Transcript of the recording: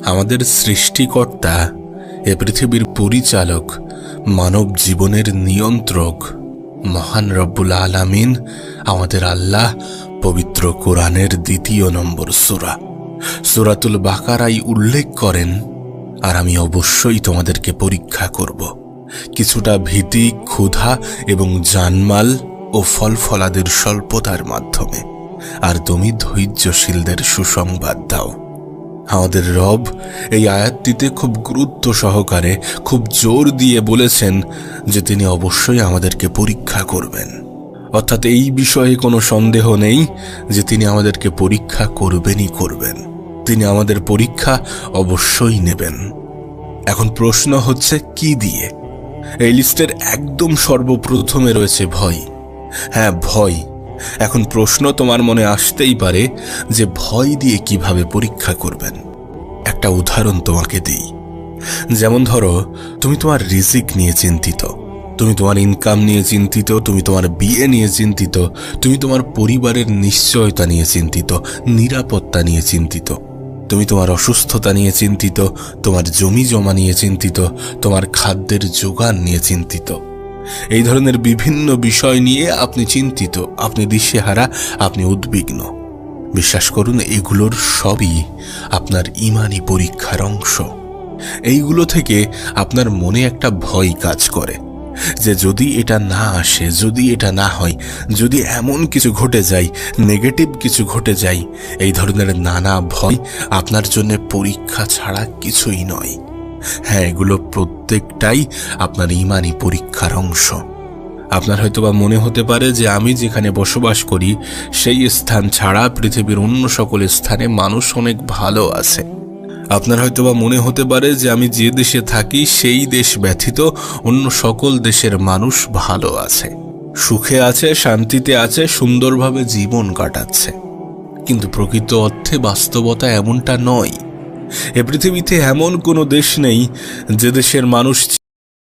আমাদের সৃষ্টিকর্তা, এ পৃথিবীর পরিচালক, মানব জীবনের নিয়ন্ত্রক মহান রব্বুল আলামিন, আমাদের আল্লাহ পবিত্র কোরআনের ২ নম্বর সূরা সূরাতুল বাকারায় উল্লেখ করেন, আর আমি অবশ্যই তোমাদেরকে পরীক্ষা করব কিছুটা ভীতি, ক্ষুধা এবং জানমাল ও ফলফলাদের স্বল্পতার মাধ্যমে, আর তুমি ধৈর্যশীলদের সুসংবাদ দাও। আমাদের রব এই আয়াতটিতে খুব গুরুত্ব সহকারে, খুব জোর দিয়ে বলেছেন যে তিনি অবশ্যই আমাদেরকে পরীক্ষা করবেন। অর্থাৎ এই বিষয়ে কোনো সন্দেহ নেই যে তিনি আমাদেরকে পরীক্ষা করবেনই করবেন। তিনি আমাদের পরীক্ষা অবশ্যই নেবেন। এখন প্রশ্ন হচ্ছে কি দিয়ে? এই লিস্টের একদম সর্বপ্রথমে রয়েছে ভয়। হ্যাঁ, ভয়। এখন প্রশ্ন তোমার মনে আসতেই পারে যে ভয় দিয়ে কিভাবে পরীক্ষা করবেন। একটা উদাহরণ তোমাকে দিই। যেমন ধরো, তুমি তোমার রিজিক নিয়ে চিন্তিত, তুমি তোমার ইনকাম নিয়ে চিন্তিত, তুমি তোমার বিয়ে নিয়ে চিন্তিত, তুমি তোমার পরিবারের নিশ্চয়তা নিয়ে চিন্তিত, নিরাপত্তা নিয়ে চিন্তিত, তুমি তোমার অসুস্থতা নিয়ে চিন্তিত, তোমার জমি জমা নিয়ে চিন্তিত, তোমার খাদ্যের যোগান নিয়ে চিন্তিত। এই ধরনের বিভিন্ন বিষয় নিয়ে আপনি চিন্তিত, আপনি দিশেহারা, আপনি উদ্বিগ্ন। বিশ্বাস করুন, এগুলোর সবই আপনার ঈমানি পরীক্ষার অংশ। এইগুলো থেকে আপনার মনে একটা ভয় কাজ করে যে যদি এটা না আসে, যদি এটা না হয়, যদি এমন কিছু ঘটে যায়, নেগেটিভ কিছু ঘটে যায়, এই ধরনের নানা ভয় আপনার জন্য পরীক্ষা ছাড়া কিছুই নয়। হ্যাঁ, এগুলো প্রত্যেকটাই আপনার ঈমানি পরীক্ষার অংশ। আপনার হয়তোবা মনে হতে পারে যে আমি যেখানে বসবাস করি সেই স্থান ছাড়া পৃথিবীর অন্য সকল স্থানে মানুষ অনেক ভালো আছে। আপনার হয়তোবা মনে হতে পারে যে আমি যে দেশে থাকি সেই দেশ ব্যতীত অন্য সকল দেশের মানুষ ভালো আছে, সুখে আছে, শান্তিতে আছে, সুন্দরভাবে জীবন কাটাচ্ছে। কিন্তু প্রকৃত অর্থে বাস্তবতা এমনটা নয়। এ পৃথিবীতে এমন কোনো দেশ নেই যে দেশের মানুষ